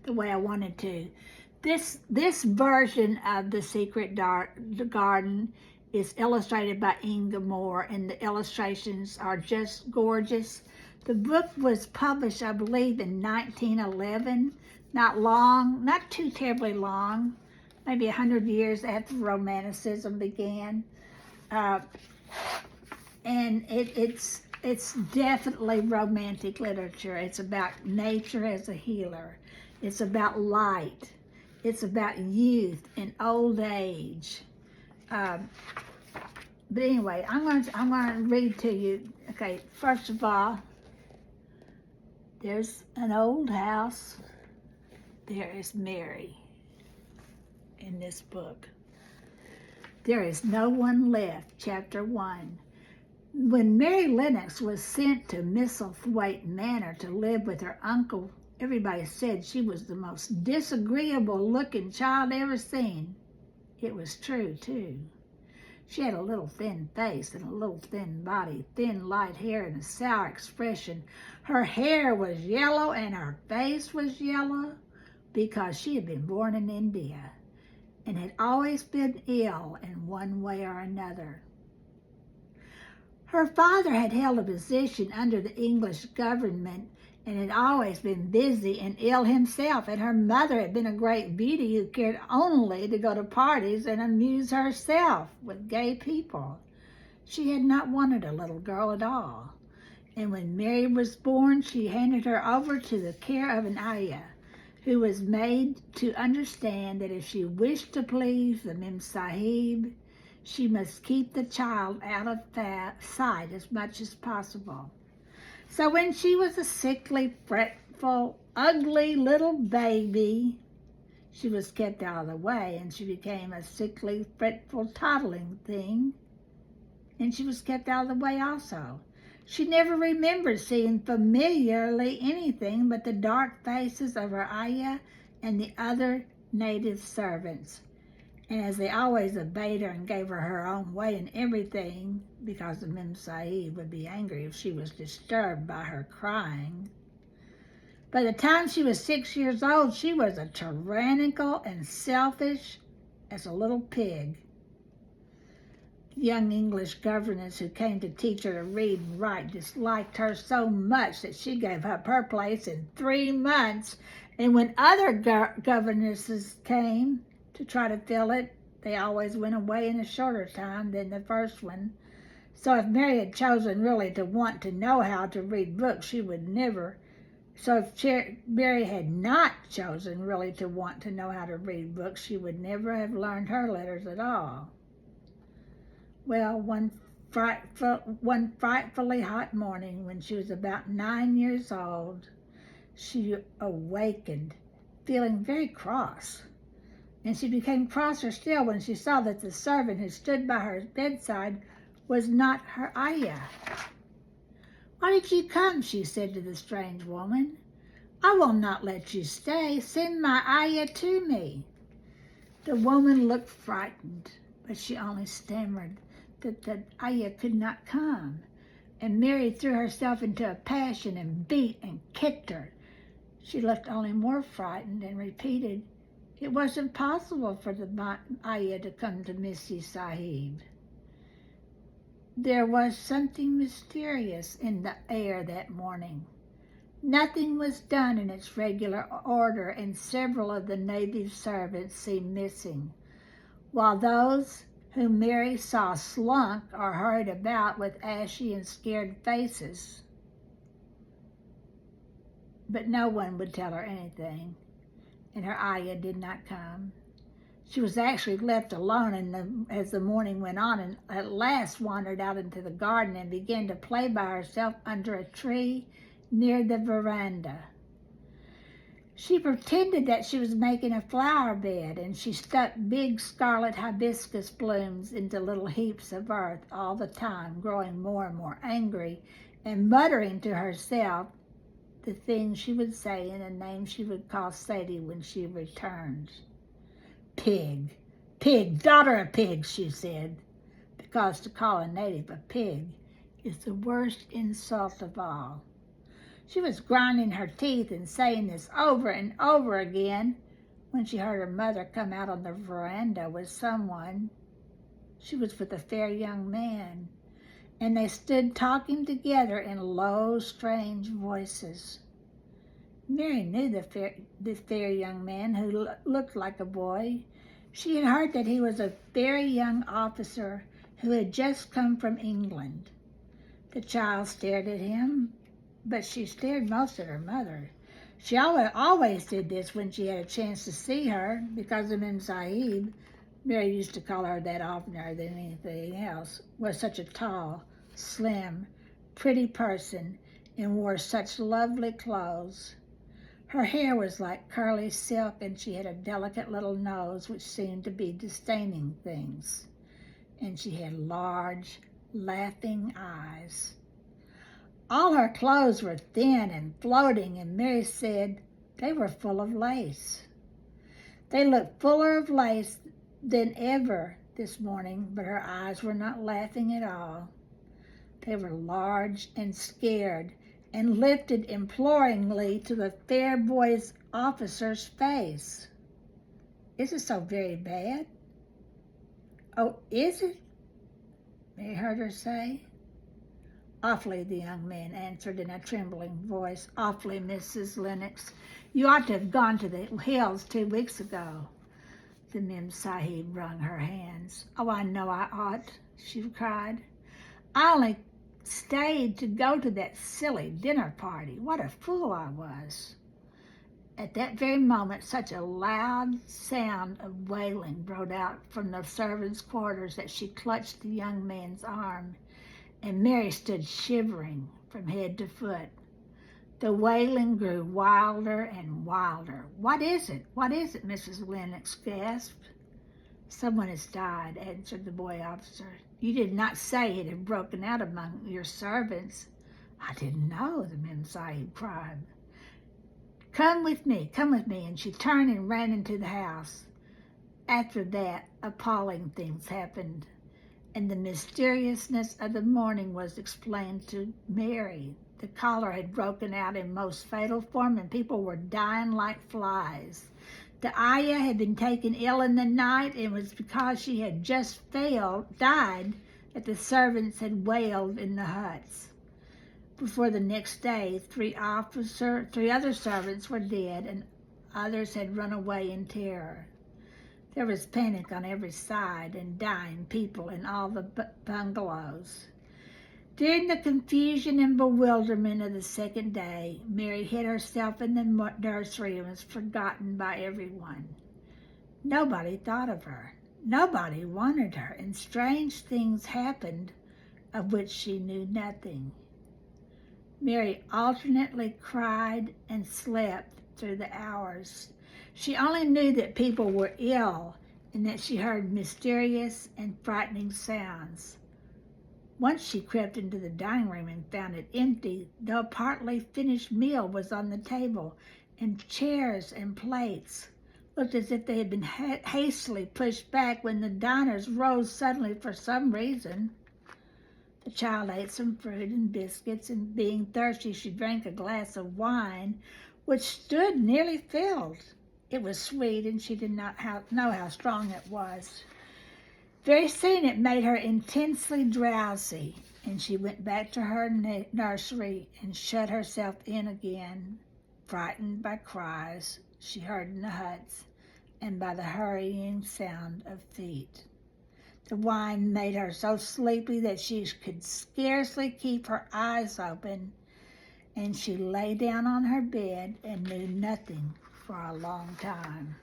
the way I wanted to. This version of The Secret Garden is illustrated by Inga Moore, and the illustrations are just gorgeous. The book was published, I believe, in 1911. Not long, not too terribly long, maybe 100 years after Romanticism began. And it's definitely romantic literature. It's about nature as a healer. It's about light. It's about youth and old age. But anyway, I'm going to read to you. Okay, first of all, there's an old house. There is Mary in this book. There is no one left, chapter 1. When Mary Lennox was sent to Misselthwaite Manor to live with her uncle, everybody said she was the most disagreeable-looking child ever seen. It was true, too. She had a little thin face and a little thin body, thin light hair and a sour expression. Her hair was yellow and her face was yellow because she had been born in India and had always been ill in one way or another. Her father had held a position under the English government and had always been busy and ill himself, and her mother had been a great beauty who cared only to go to parties and amuse herself with gay people. She had not wanted a little girl at all, and when Mary was born, she handed her over to the care of an ayah, who was made to understand that if she wished to please the Mem Sahib, she must keep the child out of sight as much as possible. So when she was a sickly, fretful, ugly little baby, she was kept out of the way, and she became a sickly, fretful, toddling thing, and she was kept out of the way also. She never remembered seeing familiarly anything but the dark faces of her ayah and the other native servants. And as they always obeyed her and gave her her own way in everything, because the Mem Sahib would be angry if she was disturbed by her crying. By the time she was 6 years old, she was as tyrannical and selfish as a little pig. The young English governess who came to teach her to read and write disliked her so much that she gave up her place in 3 months. And when other governesses came to try to fill it, they always went away in a shorter time than the first one. So if Mary had chosen really to want to know how to read books, she would never. So if Mary had not chosen really to want to know how to read books, she would never have learned her letters at all. Well, one frightfully hot morning when she was about 9 years old, she awakened feeling very cross. And she became crosser still when she saw that the servant who stood by her bedside was not her ayah. "Why did you come?" she said to the strange woman. "I will not let you stay. Send my ayah to me." The woman looked frightened, but she only stammered that the ayah could not come. And Mary threw herself into a passion and beat and kicked her. She looked only more frightened and repeated, "It wasn't possible for the ayah to come to Missy Sahib." There was something mysterious in the air that morning. Nothing was done in its regular order, and several of the native servants seemed missing, while those whom Mary saw slunk or hurried about with ashy and scared faces. But no one would tell her anything, and her ayah did not come. She was actually left alone as the morning went on, and at last wandered out into the garden and began to play by herself under a tree near the veranda. She pretended that she was making a flower bed, and she stuck big scarlet hibiscus blooms into little heaps of earth all the time, growing more and more angry and muttering to herself the things she would say and the name she would call Sadie when she returned. "Pig, pig, daughter of pigs," she said, because to call a native a pig is the worst insult of all. She was grinding her teeth and saying this over and over again when she heard her mother come out on the veranda with someone. She was with a fair young man, and they stood talking together in low, strange voices. Mary knew the fair young man who looked like a boy. She had heard that he was a very young officer who had just come from England. The child stared at him, but she stared most at her mother. She always did this when she had a chance to see her because of Sahib. Mary used to call her that oftener than anything else, was such a tall, slim, pretty person and wore such lovely clothes. Her hair was like curly silk, and she had a delicate little nose which seemed to be disdaining things. And she had large, laughing eyes. All her clothes were thin and floating, and Mary said they were full of lace. They looked fuller of lace than ever this morning, but her eyes were not laughing at all. They were large and scared, and lifted imploringly to the fair boy's officer's face. Is it so very bad? Oh, is it? Mary heard her say. Awfully, the young man answered in a trembling voice. Awfully, Mrs. Lennox. You ought to have gone to the hills 2 weeks ago. The Mem Sahib wrung her hands. Oh, I know I ought, she cried. I only stayed to go to that silly dinner party. What a fool I was. At that very moment, such a loud sound of wailing broke out from the servants' quarters that she clutched the young man's arm, and Mary stood shivering from head to foot. The wailing grew wilder and wilder. What is it? What is it? Mrs. Lennox gasped. Someone has died, answered the boy officer. You did not say it had broken out among your servants. I didn't know, the Mem Sahib cried. Come with me, and she turned and ran into the house. After that, appalling things happened, and the mysteriousness of the morning was explained to Mary. The cholera had broken out in most fatal form, and people were dying like flies. The ayah had been taken ill in the night, and it was because she had just died that the servants had wailed in the huts. Before the next day, 3 other servants were dead, and others had run away in terror. There was panic on every side and dying people in all the bungalows. During the confusion and bewilderment of the second day, Mary hid herself in the nursery and was forgotten by everyone. Nobody thought of her. Nobody wanted her, and strange things happened of which she knew nothing. Mary alternately cried and slept through the hours. She only knew that people were ill and that she heard mysterious and frightening sounds. Once she crept into the dining room and found it empty, though a partly finished meal was on the table, and chairs and plates looked as if they had been hastily pushed back when the diners rose suddenly for some reason. The child ate some fruit and biscuits, and being thirsty, she drank a glass of wine, which stood nearly filled. It was sweet, and she did not know how strong it was. Very soon it made her intensely drowsy, and she went back to her nursery and shut herself in again, frightened by cries she heard in the huts and by the hurrying sound of feet. The wine made her so sleepy that she could scarcely keep her eyes open, and she lay down on her bed and knew nothing for a long time.